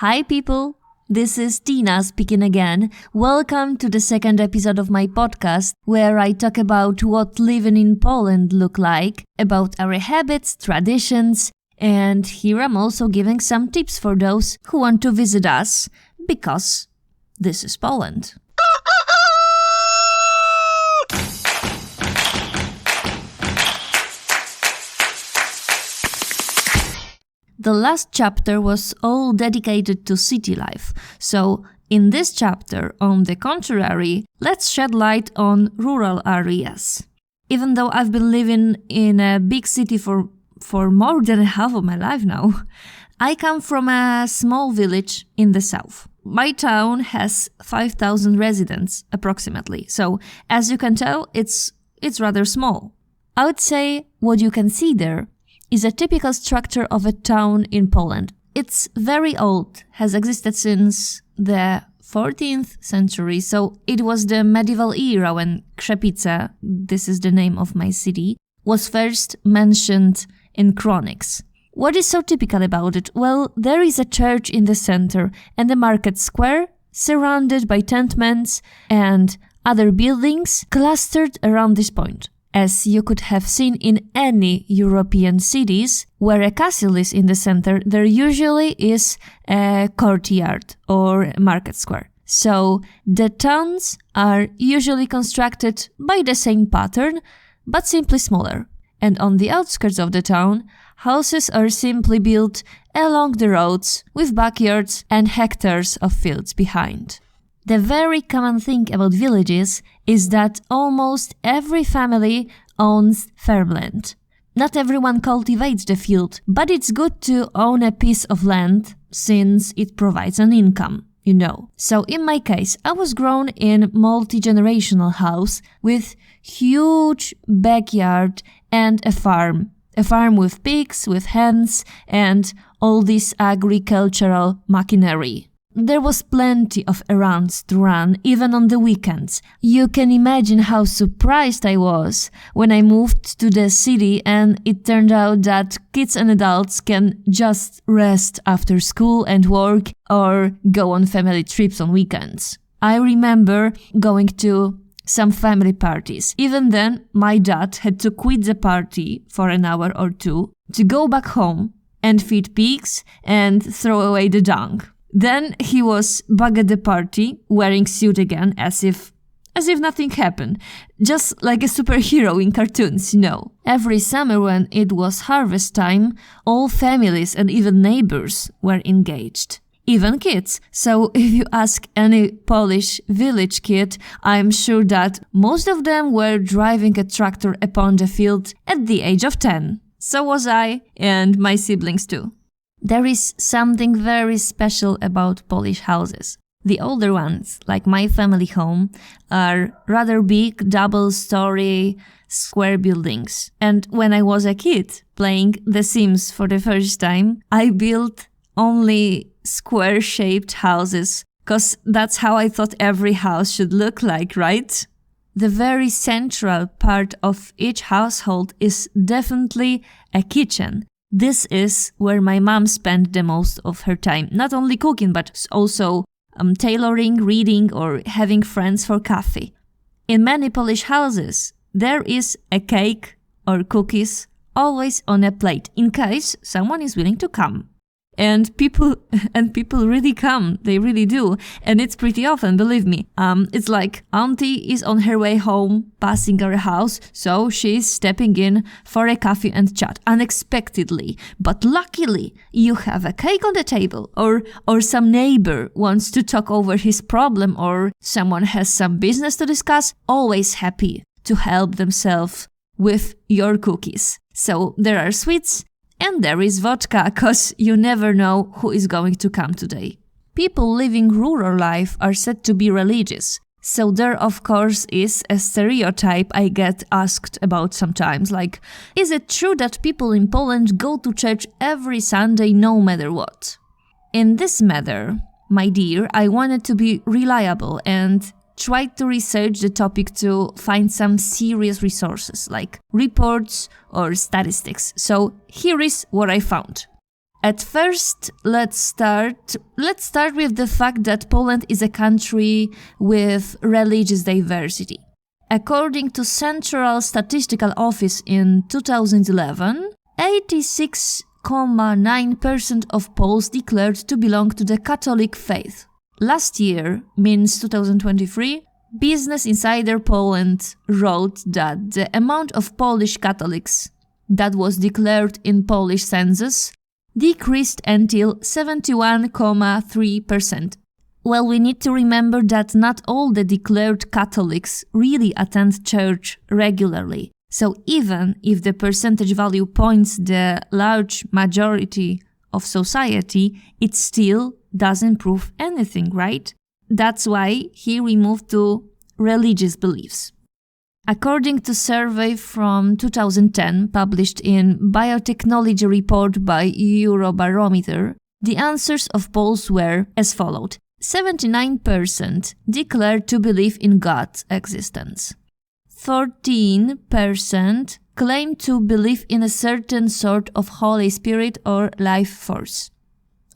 Hi people, this is Tina speaking again. Welcome to the second episode of my podcast where I talk about what living in Poland look like, about our habits, traditions, and here I'm also giving some tips for those who want to visit us, because this is Poland. The last chapter was all dedicated to city life, so in this chapter, on the contrary, let's shed light on rural areas. Even though I've been living in a big city for more than half of my life now, I come from a small village in the south. My town has 5,000 residents, approximately, so as you can tell, it's rather small. I would say what you can see there is a typical structure of a town in Poland. It's very old, has existed since the 14th century, so it was the medieval era when Krzepice, this is the name of my city, was first mentioned in chronics. What is so typical about it? Well, there is a church in the center and a market square surrounded by tenements and other buildings clustered around this point. As you could have seen in any European cities, where a castle is in the center, there usually is a courtyard or market square. So the towns are usually constructed by the same pattern, but simply smaller. And on the outskirts of the town, houses are simply built along the roads with backyards and hectares of fields behind. The very common thing about villages is that almost every family owns farmland. Not everyone cultivates the field, but it's good to own a piece of land since it provides an income, you know. So in my case, I was grown in multi-generational house with huge backyard and a farm. A farm with pigs, with hens, and all this agricultural machinery. There was plenty of errands to run, even on the weekends. You can imagine how surprised I was when I moved to the city and it turned out that kids and adults can just rest after school and work or go on family trips on weekends. I remember going to some family parties. Even then, my dad had to quit the party for an hour or two to go back home and feed pigs and throw away the dung. Then he was back at the party, wearing suit again, as if nothing happened. Just like a superhero in cartoons, you know. Every summer when it was harvest time, all families and even neighbors were engaged. Even kids. So if you ask any Polish village kid, I'm sure that most of them were driving a tractor upon the field at the age of 10. So was I, and my siblings too. There is something very special about Polish houses. The older ones, like my family home, are rather big, double-story, square buildings. And when I was a kid, playing The Sims for the first time, I built only square-shaped houses, because that's how I thought every house should look like, right? The very central part of each household is definitely a kitchen. This is where my mom spent the most of her time, not only cooking, but also tailoring, reading, or having friends for coffee. In many Polish houses, there is a cake or cookies always on a plate, in case someone is willing to come. And people really come, they really do, and it's pretty often, believe me. It's like auntie is on her way home, passing our house, so she's stepping in for a coffee and chat, unexpectedly. But luckily, you have a cake on the table, or some neighbor wants to talk over his problem, or someone has some business to discuss, always happy to help themselves with your cookies. So there are sweets, and there is vodka, cause you never know who is going to come today. People living rural life are said to be religious. So there, of course, is a stereotype I get asked about sometimes, like, is it true that people in Poland go to church every Sunday no matter what? In this matter, my dear, I wanted to be reliable and tried to research the topic to find some serious resources like reports or statistics. So here is what I found. At first, let's start with the fact that Poland is a country with religious diversity. According to Central Statistical Office in 2011, 86.9% of Poles declared to belong to the Catholic faith. Last year, means 2023, Business Insider Poland wrote that the amount of Polish Catholics that was declared in Polish census decreased until 71.3%. Well, we need to remember that not all the declared Catholics really attend church regularly. So even if the percentage value points the large majority of society, it still doesn't prove anything, right? That's why here we move to religious beliefs. According to survey from 2010 published in Biotechnology Report by Eurobarometer, the answers of Poles were as followed. 79% declared to believe in God's existence. 13% claim to believe in a certain sort of Holy Spirit or life force.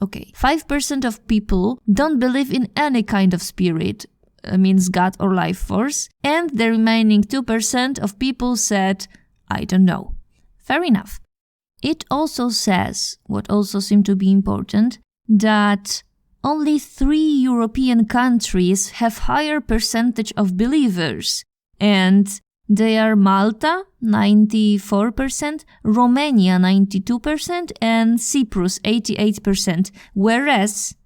5% of people don't believe in any kind of spirit, means God or life force, and the remaining 2% of people said, I don't know. Fair enough. It also says, what also seemed to be important, that only 3 European countries have higher percentage of believers, and they are Malta, 94%, Romania, 92%, and Cyprus, 88%. Whereas,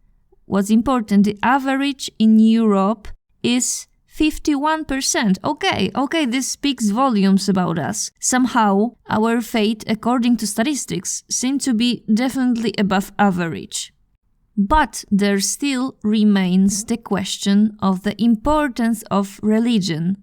what's important, the average in Europe is 51%. Okay, this speaks volumes about us. Somehow, our faith, according to statistics, seems to be definitely above average. But there still remains the question of the importance of religion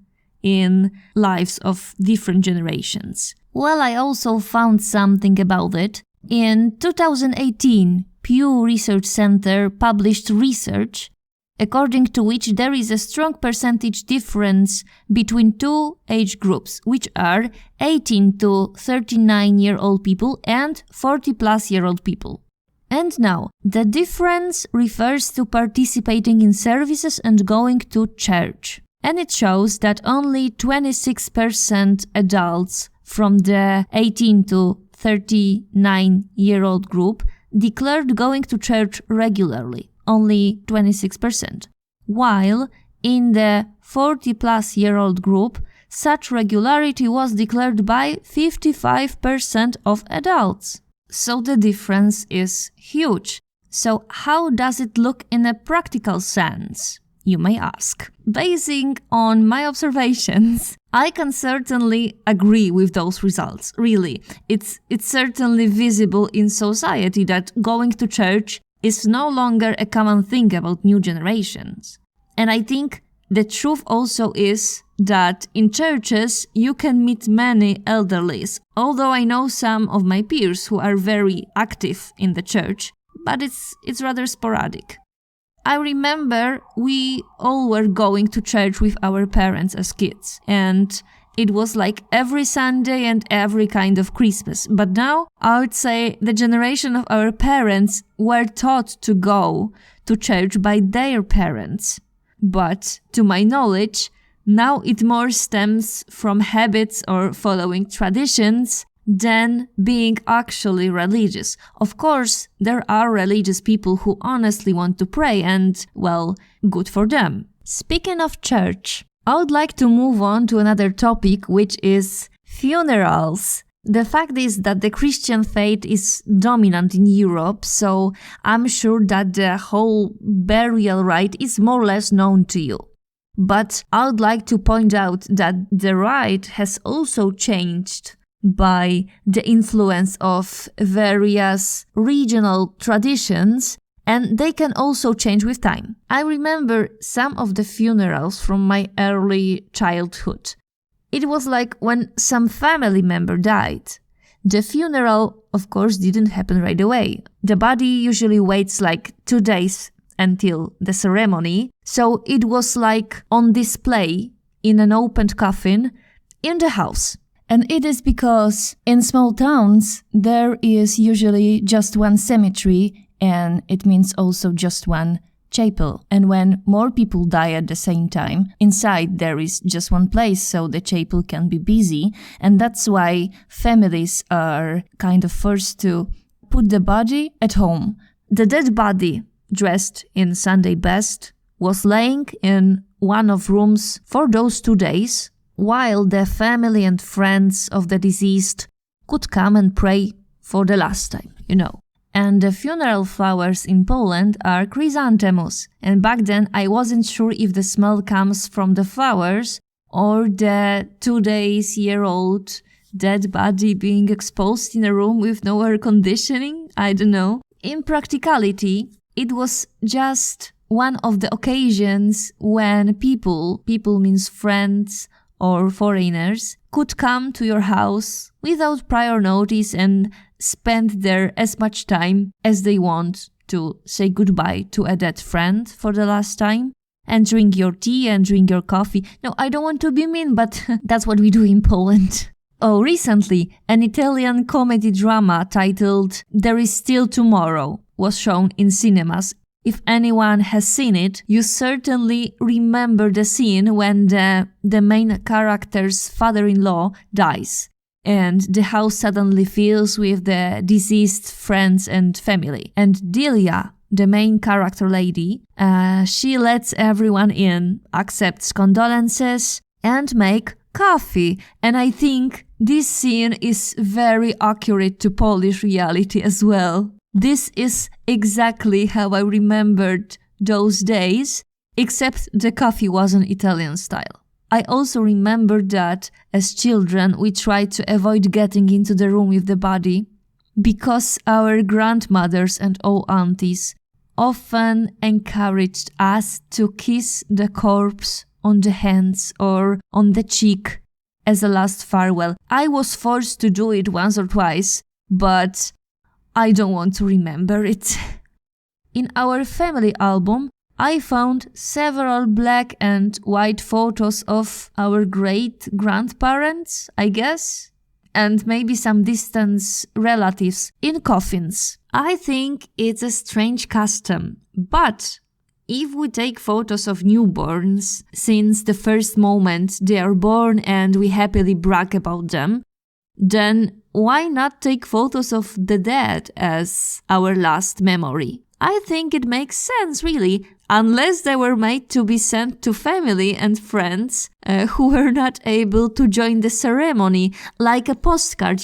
in lives of different generations. Well, I also found something about it. In 2018, Pew Research Center published research according to which there is a strong percentage difference between two age groups, which are 18 to 39-year-old people and 40-plus-year-old people. And now, the difference refers to participating in services and going to church. And it shows that only 26% adults from the 18 to 39-year-old group declared going to church regularly. Only 26%. While in the 40-plus-year-old group, such regularity was declared by 55% of adults. So the difference is huge. So how does it look in a practical sense, you may ask? Basing on my observations, I can certainly agree with those results. Really, it's certainly visible in society that going to church is no longer a common thing about new generations. And I think the truth also is that in churches you can meet many elderlies, although I know some of my peers who are very active in the church, but it's rather sporadic. I remember we all were going to church with our parents as kids, and it was like every Sunday and every kind of Christmas. But now, I would say the generation of our parents were taught to go to church by their parents. But, to my knowledge, now it more stems from habits or following traditions than being actually religious. Of course, there are religious people who honestly want to pray and, well, good for them. Speaking of church, I would like to move on to another topic, which is funerals. The fact is that the Christian faith is dominant in Europe, so I'm sure that the whole burial rite is more or less known to you. But I would like to point out that the rite has also changed by the influence of various regional traditions, and they can also change with time. I remember some of the funerals from my early childhood. It was like when some family member died. The funeral, of course, didn't happen right away. The body usually waits like 2 days until the ceremony, so it was like on display in an opened coffin in the house. And it is because in small towns there is usually just one cemetery, and it means also just one chapel. And when more people die at the same time, inside there is just one place, so the chapel can be busy. And that's why families are kind of forced to put the body at home. The dead body, dressed in Sunday best, was laying in one of rooms for those 2 days, while the family and friends of the deceased could come and pray for the last time, And the funeral flowers in Poland are chrysanthemums. And back then I wasn't sure if the smell comes from the flowers or the 2 days-old dead body being exposed in a room with no air conditioning. I don't know. In practicality, it was just one of the occasions when people means friends or foreigners, could come to your house without prior notice and spend there as much time as they want to say goodbye to a dead friend for the last time and drink your tea and drink your coffee. No, I don't want to be mean, but that's what we do in Poland. Oh, recently, an Italian comedy drama titled There Is Still Tomorrow was shown in cinemas. If anyone has seen it, you certainly remember the scene when the main character's father-in-law dies and the house suddenly fills with the deceased friends and family. And Delia, the main character lady, she lets everyone in, accepts condolences and make coffee. And I think this scene is very accurate to Polish reality as well. This is exactly how I remembered those days, except the coffee wasn't Italian style. I also remember that as children we tried to avoid getting into the room with the body because our grandmothers and old aunties often encouraged us to kiss the corpse on the hands or on the cheek as a last farewell. I was forced to do it once or twice, but I don't want to remember it. In our family album, I found several black and white photos of our great-grandparents, I guess, and maybe some distant relatives in coffins. I think it's a strange custom, but if we take photos of newborns since the first moment they are born and we happily brag about them, then why not take photos of the dead as our last memory? I think it makes sense, really, unless they were made to be sent to family and friends who were not able to join the ceremony, like a postcard,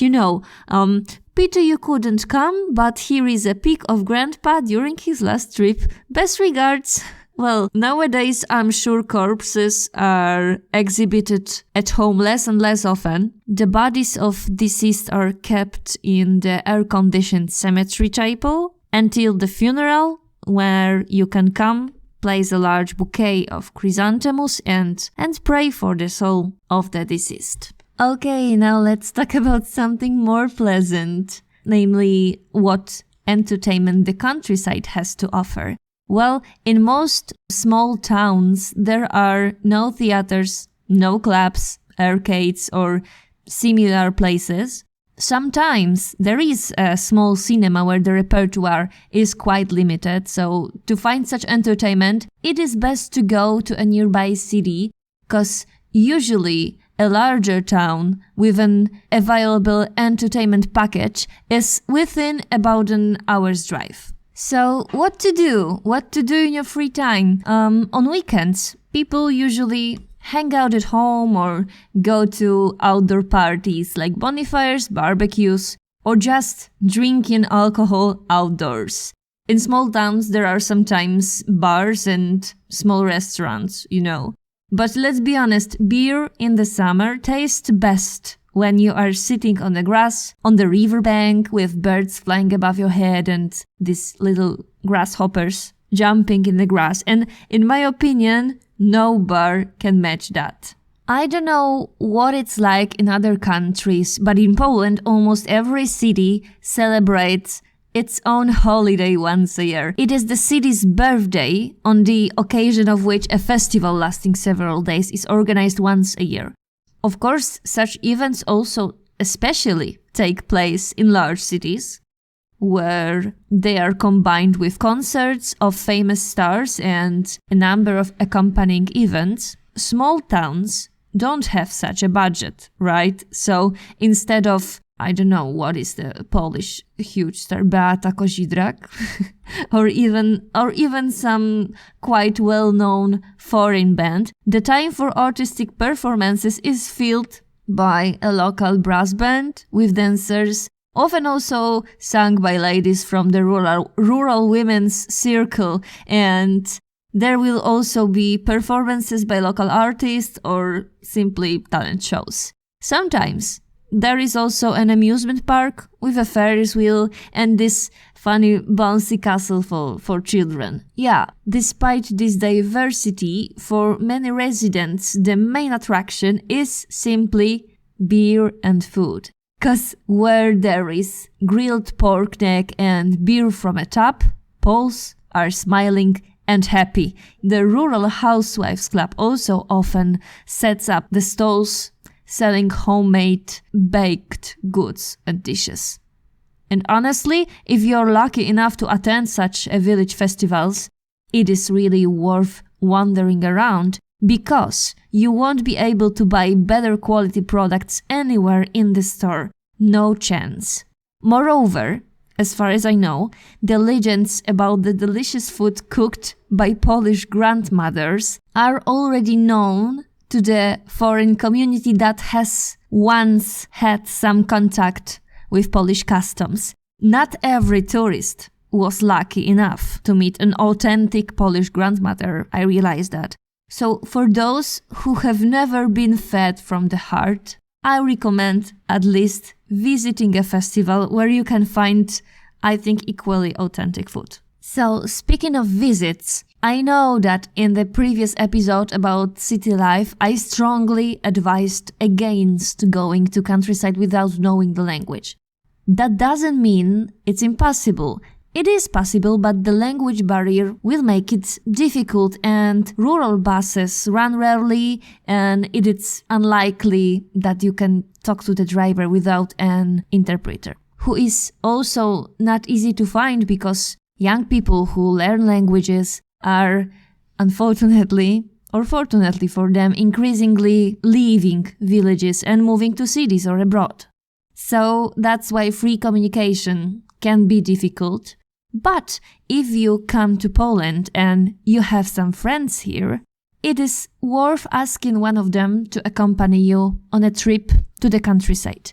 Peter, you couldn't come, but here is a pic of Grandpa during his last trip. Best regards. Well, nowadays I'm sure corpses are exhibited at home less and less often. The bodies of deceased are kept in the air-conditioned cemetery chapel until the funeral, where you can come, place a large bouquet of chrysanthemums and pray for the soul of the deceased. Okay, now let's talk about something more pleasant, namely what entertainment the countryside has to offer. Well, in most small towns, there are no theaters, no clubs, arcades, or similar places. Sometimes there is a small cinema where the repertoire is quite limited, so to find such entertainment, it is best to go to a nearby city, because usually a larger town with an available entertainment package is within about an hour's drive. So what to do? What to do in your free time? On weekends, people usually hang out at home or go to outdoor parties like bonfires, barbecues, or just drinking alcohol outdoors. In small towns, there are sometimes bars and small restaurants, But let's be honest, beer in the summer tastes best when you are sitting on the grass, on the riverbank with birds flying above your head and these little grasshoppers jumping in the grass. And in my opinion, no bar can match that. I don't know what it's like in other countries, but in Poland, almost every city celebrates its own holiday once a year. It is the city's birthday, on the occasion of which a festival lasting several days is organized once a year. Of course, such events also especially take place in large cities, where they are combined with concerts of famous stars and a number of accompanying events. Small towns don't have such a budget, right? So instead of, I don't know, what is the Polish huge star, Beata Kozidrak, or even some quite well-known foreign band, the time for artistic performances is filled by a local brass band with dancers, often also sung by ladies from the rural women's circle, and there will also be performances by local artists or simply talent shows. Sometimes there is also an amusement park with a Ferris wheel and this funny bouncy castle for children. Yeah, despite this diversity, for many residents, the main attraction is simply beer and food. 'Cause where there is grilled pork neck and beer from a tap, Poles are smiling and happy. The Rural Housewives Club also often sets up the stalls selling homemade baked goods and dishes. And honestly, if you're lucky enough to attend such a village festivals, it is really worth wandering around because you won't be able to buy better quality products anywhere in the store. No chance. Moreover, as far as I know, the legends about the delicious food cooked by Polish grandmothers are already known to the foreign community that has once had some contact with Polish customs. Not every tourist was lucky enough to meet an authentic Polish grandmother, I realize that. So for those who have never been fed from the heart, I recommend at least visiting a festival where you can find, I think, equally authentic food. So, speaking of visits, I know that in the previous episode about city life, I strongly advised against going to countryside without knowing the language. That doesn't mean it's impossible. It is possible, but the language barrier will make it difficult, and rural buses run rarely, and it is unlikely that you can talk to the driver without an interpreter, who is also not easy to find because young people who learn languages are, unfortunately, or fortunately for them, increasingly leaving villages and moving to cities or abroad. So that's why free communication can be difficult. But if you come to Poland and you have some friends here, it is worth asking one of them to accompany you on a trip to the countryside.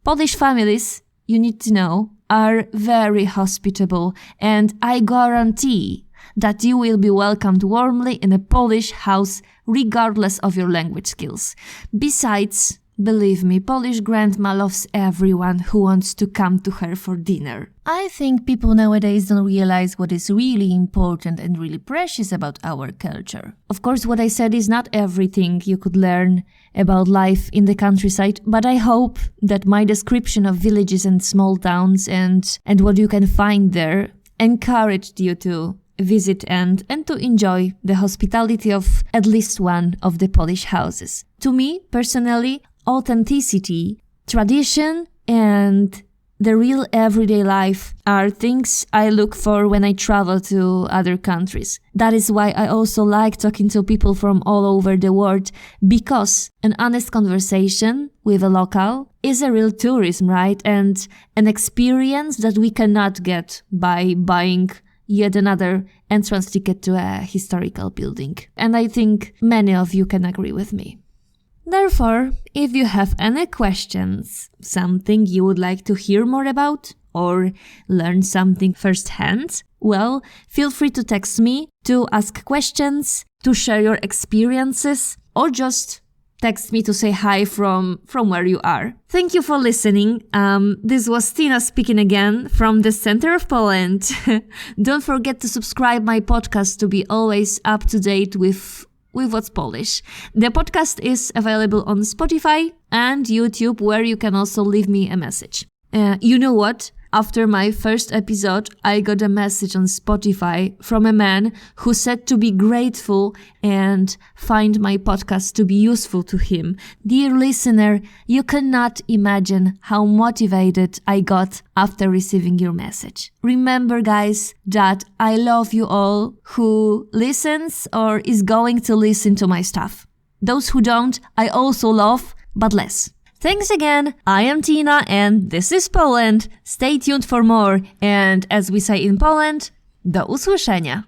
Polish families, you need to know, are very hospitable, and I guarantee that you will be welcomed warmly in a Polish house regardless of your language skills. Besides, believe me, Polish grandma loves everyone who wants to come to her for dinner. I think people nowadays don't realize what is really important and really precious about our culture. Of course, what I said is not everything you could learn about life in the countryside, but I hope that my description of villages and small towns and what you can find there encouraged you to visit and to enjoy the hospitality of at least one of the Polish houses. To me, personally, authenticity, tradition, and the real everyday life are things I look for when I travel to other countries. That is why I also like talking to people from all over the world, because an honest conversation with a local is a real tourism, right? And an experience that we cannot get by buying yet another entrance ticket to a historical building. And I think many of you can agree with me. Therefore, if you have any questions, something you would like to hear more about, or learn something firsthand, well, feel free to text me, to ask questions, to share your experiences, or just text me to say hi from where you are. Thank you for listening. This was Tina speaking again from the center of Poland. Don't forget to subscribe my podcast to be always up to date with what's Polish. The podcast is available on Spotify and YouTube, where you can also leave me a message. You know what? After my first episode, I got a message on Spotify from a man who said to be grateful and find my podcast to be useful to him. Dear listener, you cannot imagine how motivated I got after receiving your message. Remember, guys, that I love you all who listens or is going to listen to my stuff. Those who don't, I also love, but less. Thanks again, I am Tina and this is Poland. Stay tuned for more and as we say in Poland, do usłyszenia.